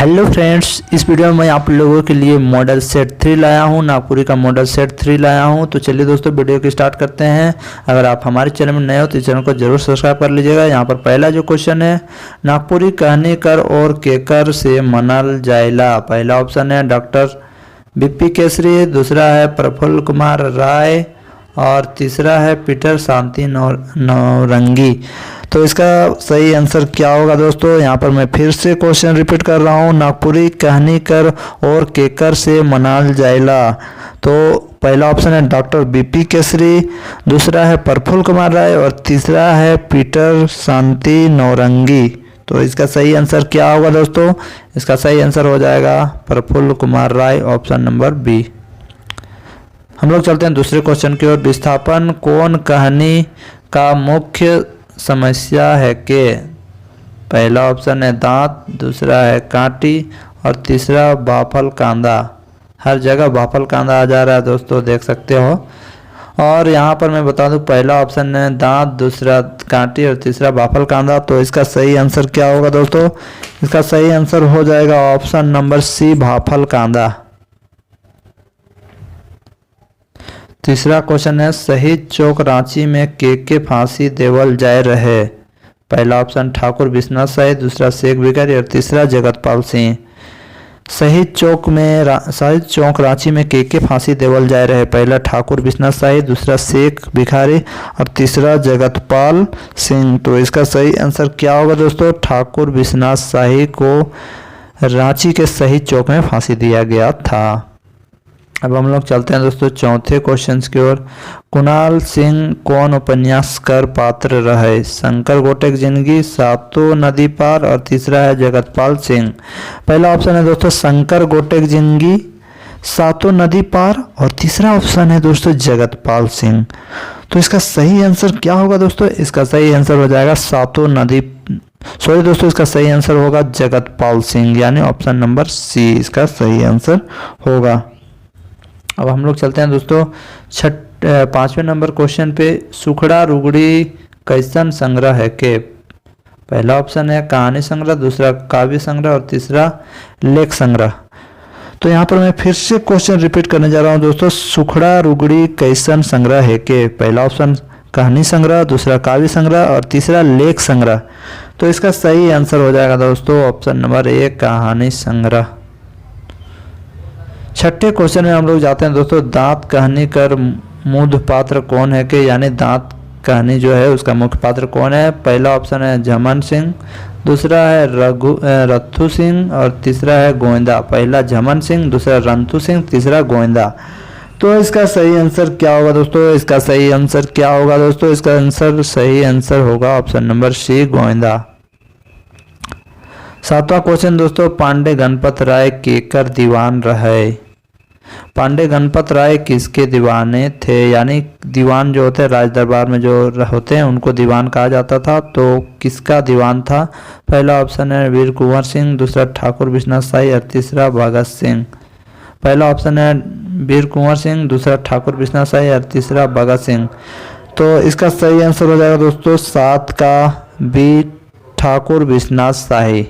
Hello friends, इस video में मैं आप लोगों के लिए मॉडल सेट 3 लाया हूं। नागपुरी का मॉडल सेट 3 लाया हूं। तो चलिए दोस्तों, वीडियो को स्टार्ट करते हैं। अगर आप हमारे चैनल में नए हो तो इस चैनल को जरूर सब्सक्राइब कर लीजिएगा। यहां पर पहला जो क्वेश्चन है, नागपुरी कहनी कर और केकर से मनल जायला। पहला ऑप्शन है डॉक्टर बीपी केसरी, दूसरा है प्रफुल्ल कुमार राय और तीसरा है पीटर शांति नौरंगी। तो इसका सही आंसर क्या होगा दोस्तों? यहाँ पर मैं फिर से क्वेश्चन रिपीट कर रहा हूँ। नागपुरी कहनी कर और केकर से मनाल जायला। तो पहला ऑप्शन है डॉक्टर बीपी केसरी, दूसरा है प्रफुल्ल कुमार राय और तीसरा है पीटर शांति नौरंगी। तो इसका सही आंसर क्या होगा दोस्तों? इसका सही आंसर हो जाएगा Praful Kumar Rai, option number B. हम लोग चलते हैं दूसरे क्वेश्चन की ओर। विस्थापन कौन कहानी का मुख्य समस्या है के? पहला ऑप्शन है दांत, दूसरा है कांटी और तीसरा बाफल कांदा। हर जगह बाफल कांदा आ जा रहा है दोस्तों, देख सकते हो। और यहाँ पर मैं बता दूं, पहला ऑप्शन है दांत, दूसरा कांटी और तीसरा बाफल कांदा। तो इसका सही आंसर क्या होगा दोस्तों? इसका सही आंसर हो जाएगा ऑप्शन नंबर सी, बाफल कांदा। तीसरा क्वेश्चन है शहीद चौक रांची में के फांसी देवल जाए रहे। पहला ऑप्शन ठाकुर विश्वनाथ शाही, दूसरा शेख भिखारी और तीसरा जगतपाल सिंह। शहीद चौक रांची में के फांसी देवल जाए रहे। पहला ठाकुर विश्वनाथ शाही, दूसरा शेख भिखारी और तीसरा जगतपाल सिंह। तो इसका सही आंसर क्या होगा दोस्तों? ठाकुर विश्वनाथ शाही को रांची के शहीद चौक में फांसी दिया गया था। अब हम लोग चलते हैं दोस्तों चौथे क्वेश्चन की ओर। कुणाल सिंह कौन उपन्यासकार पात्र रहे? शंकर गोटेक जिंदगी, सातों नदी पार और तीसरा है जगतपाल सिंह। पहला ऑप्शन है दोस्तों शंकर गोटेक जिंदगी, सातों नदी पार और तीसरा ऑप्शन है दोस्तों जगतपाल सिंह। तो इसका सही आंसर क्या होगा दोस्तों? इसका सही आंसर हो जाएगा इसका सही आंसर होगा जगतपाल सिंह, यानी ऑप्शन नंबर सी इसका सही आंसर होगा। अब हम लोग चलते हैं दोस्तों पांचवें नंबर क्वेश्चन पे। सुखड़ा रुगड़ी कैसन संग्रह है के? पहला ऑप्शन है कहानी संग्रह, दूसरा काव्य संग्रह और तीसरा लेख संग्रह। तो यहाँ पर मैं फिर से क्वेश्चन रिपीट करने जा रहा हूँ दोस्तों। सुखड़ा रुगड़ी कैसन संग्रह है के? पहला ऑप्शन कहानी संग्रह, दूसरा काव्य संग्रह और तीसरा लेख संग्रह। तो इसका सही आंसर हो जाएगा दोस्तों ऑप्शन नंबर ए, कहानी संग्रह। छठे क्वेश्चन में हम लोग जाते हैं दोस्तों। दांत कहनी कर मूध पात्र कौन है के? यानी दांत कहनी जो है उसका मुख्य पात्र कौन है? पहला ऑप्शन है झमन सिंह, दूसरा है रत्थू सिंह और तीसरा है गोविंदा। पहला झमन सिंह, दूसरा रंथू सिंह, तीसरा गोविंदा। तो इसका सही आंसर क्या होगा दोस्तों? इसका सही आंसर क्या होगा दोस्तों? इसका सही आंसर होगा ऑप्शन नंबर सी, गोविंदा। सातवां क्वेश्चन दोस्तों, पांडे गणपत राय केकर दीवान रहे? पांडे गणपत राय किसके दीवाने थे? यानी दीवान जो होते हैं राज दरबार में जो होते हैं उनको दीवान कहा जाता था। तो किसका दीवान था? पहला ऑप्शन है वीर कुंवर सिंह, दूसरा ठाकुर विश्वनाथ शाही और तीसरा भगत सिंह। पहला ऑप्शन है वीर कुंवर सिंह, दूसरा ठाकुर विश्वनाथ शाही और तीसरा भगत सिंह। तो इसका सही आंसर हो जाएगा दोस्तों 7 का बी, ठाकुर विश्वनाथ शाही।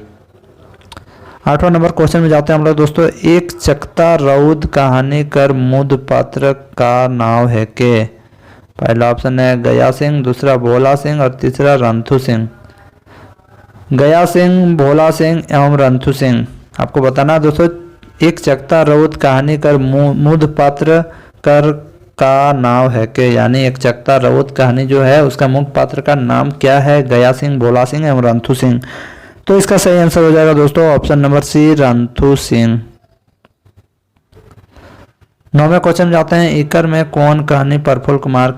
8वां नंबर क्वेश्चन में जाते हैं हम लोग दोस्तों। एक चकता रउद कहानी कर मुद पात्र का नाम है के? पहला ऑप्शन है गया सिंह, दूसरा भोला सिंह और तीसरा रंथू सिंह। गया सिंह, भोला सिंह एवं रंथू सिंह। आपको बताना है दोस्तों, एक चकता रउद कहानी कर मुद पात्र कर का नाम है के? यानी एक चकता रउद कहानी जो है उसका मुख्य पात्र का नाम क्या है? गया सिंह, भोला सिंह एवं रंथू सिंह। तो इसका सही आंसर हो जाएगा दोस्तों option number C, Ranthu Singh. 9वें क्वेश्चन जाते हैं। इकर में कौन कहानी प्रफुल्ल कुमार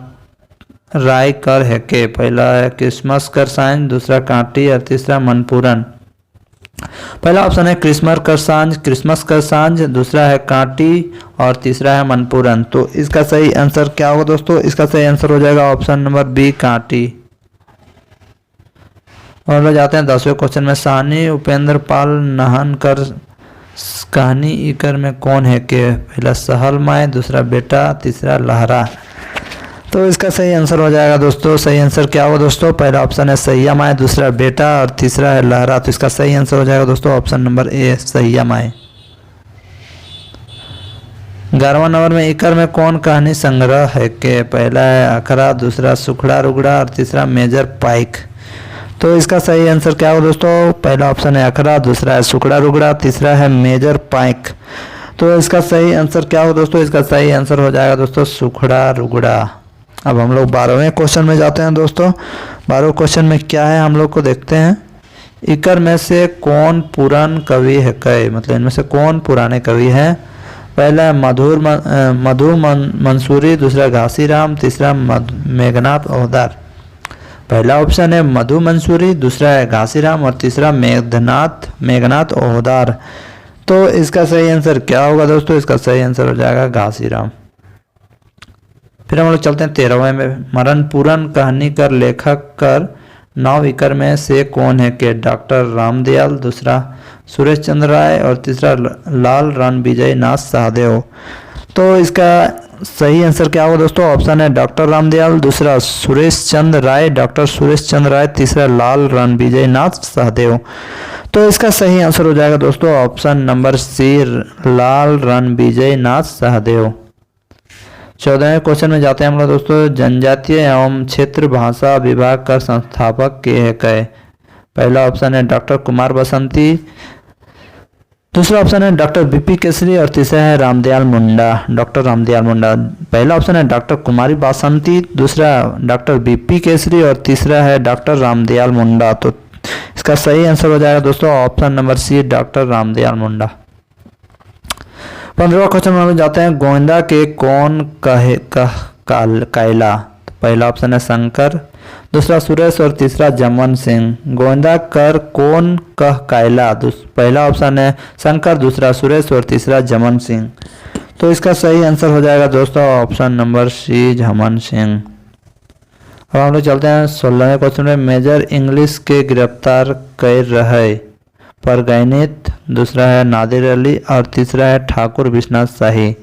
राय कर है के? पहला है क्रिसमस कर सांझ, दूसरा कांटी और तीसरा मनपूरन। पहला ऑप्शन है क्रिसमस कर सांझ, दूसरा है कांटी और तीसरा है मनपूरन। तो इसका सही आंसर क्या होगा दोस्तों? इसका सही आंसर हो जाएगा ऑप्शन नंबर बी, कांटी। और लोग जाते हैं 10वें क्वेश्चन में। साहनी उपेंद्र पाल नहन कर कहानी इकर में कौन है के? पहला सहल माए, दूसरा बेटा, तीसरा लहरा। तो इसका सही आंसर हो जाएगा दोस्तों। सही आंसर क्या होगा दोस्तों? पहला ऑप्शन है सैया माए, दूसरा बेटा और तीसरा है लहरा। तो इसका सही आंसर हो जाएगा दोस्तों ऑप्शन नंबर ए, सैया माए। 11वां नंबर में इकर में कौन कहानी संग्रह है के? पहला है अखरा, दूसरा सुखड़ा रुगड़ा और तीसरा मेजर पाइक। तो इसका सही आंसर क्या होगा दोस्तों? पहला ऑप्शन है अखरा, दूसरा है सुखड़ा रुगड़ा, तीसरा है मेजर पाइक। तो इसका सही आंसर क्या होगा दोस्तों? इसका सही आंसर हो जाएगा दोस्तों सुखड़ा रुगड़ा। अब हम लोग 12वें क्वेश्चन में जाते हैं दोस्तों। 12वें क्वेश्चन में क्या है हम लोग को देखते हैं। इकर में से कौन पुरान कवि है कई? मतलब इनमें से कौन पुराने कवि हैं? पहला है मधु मंसूरी, दूसरा घासीराम, तीसरा मेघनाथ ओहदार। पहला ऑप्शन है मधु मंसूरी, दूसरा है घासीराम और तीसरा मेघनाथ ओहदार। तो इसका सही आंसर क्या होगा दोस्तों? इसका सही आंसर हो जाएगा घासीराम। फिर हम लोग चलते हैं 13वें में। मरण पूरन कहानी कर लेखक कर 9 इकर में से कौन है के? डॉक्टर रामदयाल, दूसरा सुरेश चंद्र राय और तीसरा लाल रणविजय नाथ सहदेव। तो इसका सही आंसर क्या होगा दोस्तों? ऑप्शन है डॉक्टर रामदयाल, दूसरा सुरेश चंद्र राय, डॉक्टर सुरेश चंद्र राय, तीसरा लाल रणविजय नाथ सहदेव। तो इसका सही आंसर हो जाएगा दोस्तों ऑप्शन नंबर सी, लाल रणविजय नाथ सहदेव। 14वें क्वेश्चन में जाते हैं हम लोग दोस्तों। जनजातीय एवं क्षेत्र भाषा विभाग का संस्थापक के है कहे? पहला ऑप्शन है डॉक्टर कुमार बसंती, दूसरा ऑप्शन है डॉक्टर बीपी केसरी और तीसरा है रामदयाल मुंडा, डॉक्टर रामदयाल मुंडा। पहला ऑप्शन है डॉक्टर कुमारी बासंती, दूसरा डॉक्टर बीपी केसरी और तीसरा है डॉक्टर रामदयाल मुंडा। तो इसका सही आंसर हो जाएगा दोस्तों option number C, doctor Ramdayal Munda. 15वां क्वेश्चन में हम जाते हैं। गोविंदा के कौन कायला? पहला ऑप्शन है शंकर, दूसरा सुरेश और तीसरा जमन सिंह। गोविंदा कर कौन कह कायला? पहला ऑप्शन है शंकर, दूसरा सुरेश और तीसरा जमन सिंह। तो इसका सही आंसर हो जाएगा दोस्तों ऑप्शन नंबर सी, जमन सिंह। अब हम लोग चलते हैं 16वें क्वेश्चन में। मेजर इंग्लिश के गिरफ्तार कर रहे? परगैनित, दूसरा है नादिर अली और तीसरा है ठाकुर विश्वनाथ शाही।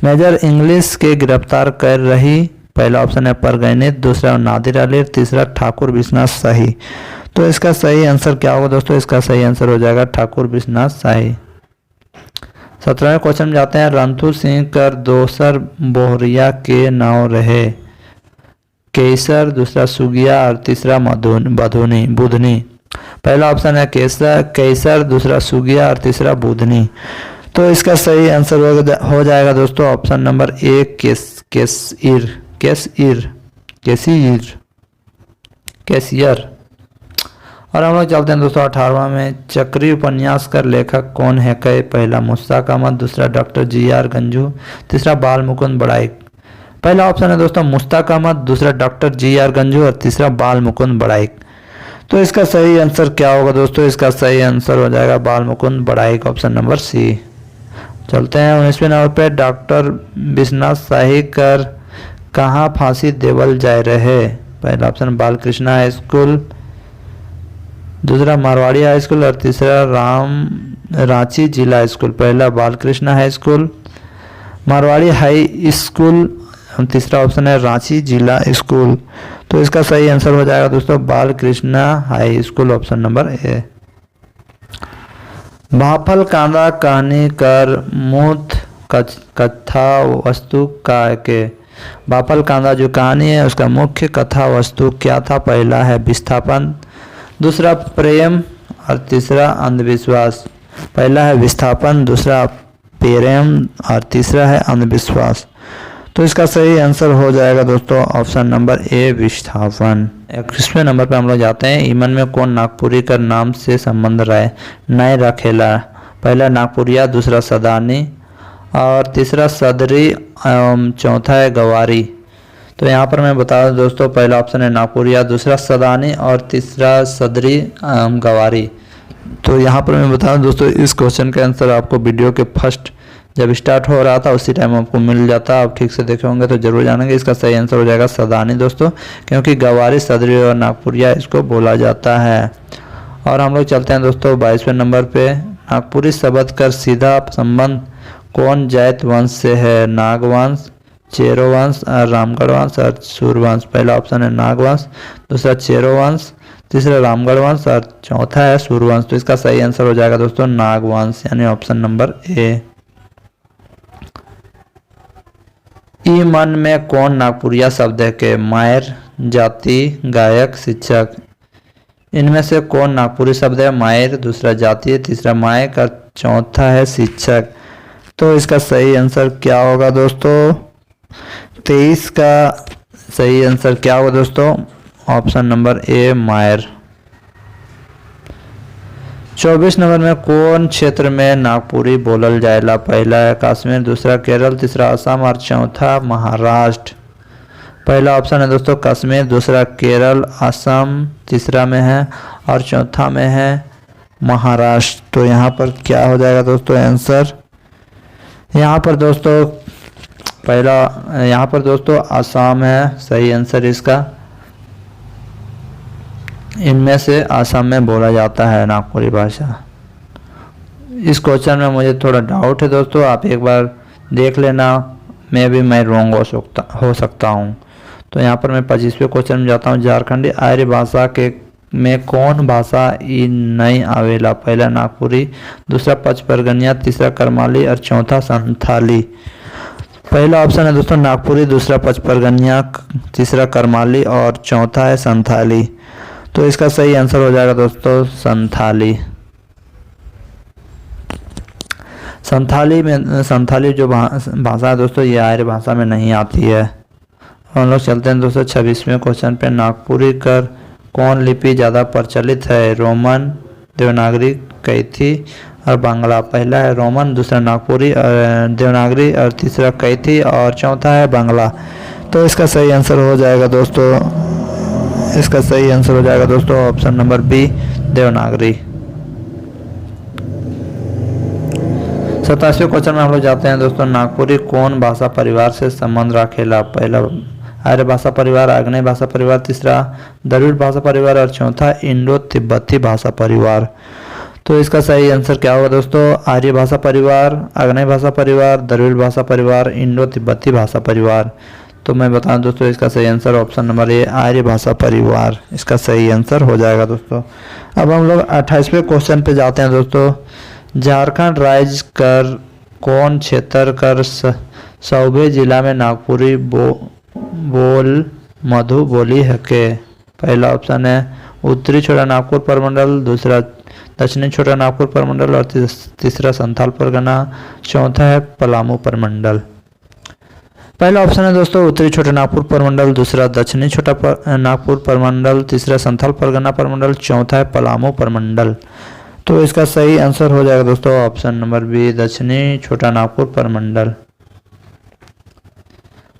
मेजर इंग्लिश के गिरफ्तार कर रही, पहला ऑप्शन है परगैनित, दूसरा नादिर अली, तीसरा ठाकुर विश्वनाथ शाही। तो इसका सही आंसर क्या होगा दोस्तों? इसका सही आंसर हो जाएगा ठाकुर विश्वनाथ शाही। 17वें क्वेश्चन में जाते हैं। रणधीर सिंह कर दोसर बोहरिया के नाव रहे? केसर, दूसरा सुगिया और तीसरा बुधनी। पहला ऑप्शन है केसर, दूसरा सुगिया और तीसरा बुधनी। तो इसका सही आंसर हो जाएगा दोस्तों ऑप्शन नंबर ए, कैसियर। और हम लोग चलते हैं दोस्तों 18वां में। चक्री उपन्यास कर लेखक कौन है कहे? पहला मुश्ताक अहमद, दूसरा डॉक्टर जी.आर. गंजू, तीसरा बाल मुकुंद बड़ाइक। पहला ऑप्शन है दोस्तों मुश्ताक अहमद, दूसरा डॉक्टर जी.आर. गंजू और तीसरा बाल मुकुंद बड़ाइक। तो इसका सही आंसर क्या होगा दोस्तों? इसका सही आंसर हो जाएगा Bal Mukund Badaik, option number C. चलते हैं 19वें नंबर पे। डॉक्टर विश्वनाथ शाही कर कहाँ फांसी देवल जाए रहे? पहला ऑप्शन बालकृष्ण हाई स्कूल, दूसरा मारवाड़ी हाई स्कूल और तीसरा रांची जिला स्कूल। पहला Balkrishna high school, Marwari high school, तीसरा ऑप्शन है रांची जिला स्कूल। तो इसका सही आंसर हो जाएगा दोस्तों Balkrishna high school, option number A. भाफल कांदा कहानी कर मूर्त कथा वस्तु का के? भाफल कांदा जो कहानी है उसका मुख्य कथा वस्तु क्या था? पहला है विस्थापन, दूसरा प्रेम और तीसरा अंधविश्वास। पहला है विस्थापन, दूसरा प्रेम और तीसरा है अंधविश्वास। तो इसका सही आंसर हो जाएगा दोस्तों ऑप्शन नंबर ए, विस्थापन। 21वें नंबर पे हम लोग जाते हैं। ईमन में कौन नागपुरी का नाम से संबंध रहे? नए रखेला, पहला नागपुरिया, दूसरा सदानी और तीसरा सदरी एवं चौथा है गवारी। तो यहाँ पर मैं बता दूं दोस्तों, पहला ऑप्शन है नागपुरिया, दूसरा सदानी और तीसरा सदरी गवारी। तो यहाँ पर मैं बता दूं दोस्तों, इस क्वेश्चन का आंसर आपको वीडियो के फर्स्ट जब स्टार्ट हो रहा था उसी टाइम आपको मिल जाता। आप ठीक से देखे होंगे तो जरूर जानेंगे। इसका सही आंसर हो जाएगा सदानी दोस्तों, क्योंकि गवारी, सदरी और नागपुरिया इसको बोला जाता है। और हम लोग चलते हैं दोस्तों 22वें नंबर पे। नागपुरी शब्द का सीधा संबंध कौन जाति वंश से है? नागवंश, चेरो वंश और रामगढ़ वंश और सूर्यवंश। पहला ऑप्शन है नागवंश, दूसरा चेरो वंश, तीसरा रामगढ़ वंश और चौथा है सूर्यवंश। तो इसका सही आंसर हो जाएगा दोस्तों नागवंश, यानी ऑप्शन नंबर ए। ई मन में कौन नागपुरिया शब्द है के? मायर, जाति, गायक, शिक्षक। इनमें से कौन नागपुरी शब्द है? मायर, दूसरा जाति, तीसरा मायक और चौथा है शिक्षक। तो इसका सही आंसर क्या होगा दोस्तों? 23 का सही आंसर क्या होगा दोस्तों? ऑप्शन नंबर ए मायर। 24 नंबर में कौन क्षेत्र में नागपुरी बोलल जाएला? पहला है कश्मीर, दूसरा केरल, तीसरा असम और चौथा महाराष्ट्र। पहला ऑप्शन है दोस्तों कश्मीर, दूसरा केरल, असम तीसरा में है और चौथा में है महाराष्ट्र। तो यहाँ पर क्या हो जाएगा दोस्तों आंसर? यहाँ पर दोस्तों असम है सही आंसर इसका। इनमें से असम में बोला जाता है नागपुरी भाषा। इस क्वेश्चन में मुझे थोड़ा डाउट है दोस्तों, आप एक बार देख लेना, मैं रॉन्ग हो सकता हूँ। तो यहाँ पर मैं 25वें क्वेश्चन में जाता हूँ। झारखंडी आर्य भाषा के में कौन भाषा ई नहीं आवेला? पहला नागपुरी, दूसरा पचपरगनिया, तीसरा करमाली और चौथा संथाली। पहला ऑप्शन है दोस्तों नागपुरी, दूसरा पचपरगनिया, तीसरा करमाली और चौथा है संथाली। तो इसका सही आंसर हो जाएगा दोस्तों संथाली। संथाली जो भाषा है दोस्तों ये आर्य भाषा में नहीं आती है। हम लोग चलते हैं दोस्तों 26वें क्वेश्चन पे। नागपुरी कर कौन लिपि ज़्यादा प्रचलित है? रोमन, देवनागरी, कैथी और बांग्ला। पहला है रोमन, दूसरा नागपुरी देवनागरी और तीसरा कैथी और चौथा है बांग्ला। तो इसका सही आंसर हो जाएगा दोस्तों ऑप्शन नंबर बी देवनागरी। 27वें क्वेश्चन में हम लोग जाते हैं दोस्तों। नागपुरी कौन भाषा परिवार से संबंध रखेला? पहला आर्य भाषा परिवार, आग्नेय भाषा परिवार, तीसरा द्रविड़ भाषा परिवार और चौथा इंडो तिब्बती भाषा परिवार। तो इसका सही आंसर क्या होगा दोस्तों? आर्य भाषा परिवार, आग्नेय भाषा परिवार, द्रविड़ भाषा परिवार, इंडो तिब्बती भाषा परिवार। तो मैं बताऊं दोस्तों इसका सही आंसर ऑप्शन नंबर ए आर्य भाषा परिवार इसका सही आंसर हो जाएगा दोस्तों। अब हम लोग 28वें क्वेश्चन पे जाते हैं दोस्तों। झारखंड राज्य कर कौन क्षेत्र कर सौबे जिला में नागपुरी बोल मधु बोली है के? पहला ऑप्शन है उत्तरी छोटा नागपुर प्रमंडल, दूसरा दक्षिणी छोटा नागपुर प्रमंडल और तीसरा संथाल परगना, चौथा है पलामू प्रमंडल। पहला ऑप्शन है दोस्तों उत्तरी छोटा नागपुर प्रमंडल, दूसरा दक्षिणी छोटा नागपुर प्रमंडल, तीसरा संथाल परगना प्रमंडल, चौथा है पलामू प्रमंडल। तो इसका सही आंसर हो जाएगा दोस्तों ऑप्शन नंबर बी दक्षिणी छोटा नागपुर प्रमंडल।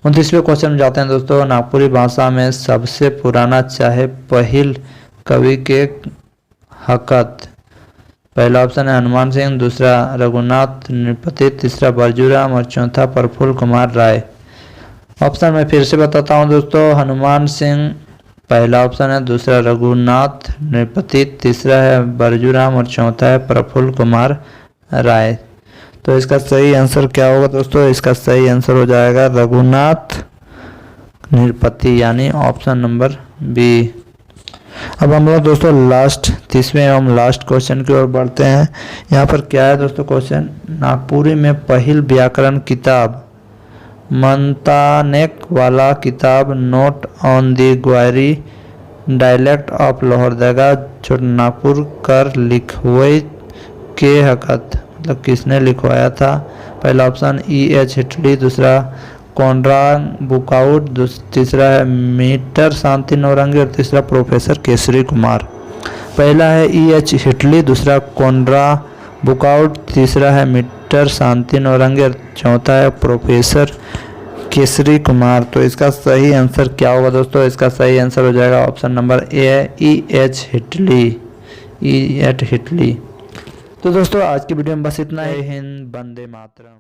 29वें क्वेश्चन में जाते हैं दोस्तों। नागपुरी भाषा में सबसे पुराना चाहे पहिल कवि के हकत। पहला ऑप्शन है हनुमान सिंह, दूसरा रघुनाथ नृपति, तीसरा बरजूराम और चौथा प्रफुल्ल कुमार राय। ऑप्शन मैं फिर से बताता हूं दोस्तों। हनुमान सिंह पहला ऑप्शन है, दूसरा रघुनाथ नृपति, तीसरा है बरजूराम और चौथा है प्रफुल्ल कुमार राय। तो इसका सही आंसर क्या होगा दोस्तों? इसका सही आंसर हो जाएगा रघुनाथ नृपति यानी ऑप्शन नंबर बी। अब हम लोग दोस्तों 30वें एवं लास्ट क्वेश्चन की ओर बढ़ते हैं। यहाँ पर क्या है दोस्तों क्वेश्चन? नागपुरी में पहिल व्याकरण किताब मंतानेक वाला किताब note on the Gwari dialect of Lohardaga छोटा नागपुर कर लिखवे के हकत, मतलब किसने लिखवाया था? पहला ऑप्शन E.H. हिटली, दूसरा कॉनराड बुकाउट, तीसरा है मीटर शांति नौरंगी और तीसरा प्रोफेसर केसरी कुमार। पहला है E.H. हिटली, दूसरा कॉनराड बुकाउट, तीसरा है मीटर शांति नौरंगी और चौथा है प्रोफेसर केसरी कुमार। तो इसका सही आंसर क्या होगा दोस्तों? इसका सही आंसर हो जाएगा ऑप्शन नंबर ए E.H. हिटली। तो दोस्तों आज की वीडियो में बस इतना ही। हिंद, वंदे मातरम।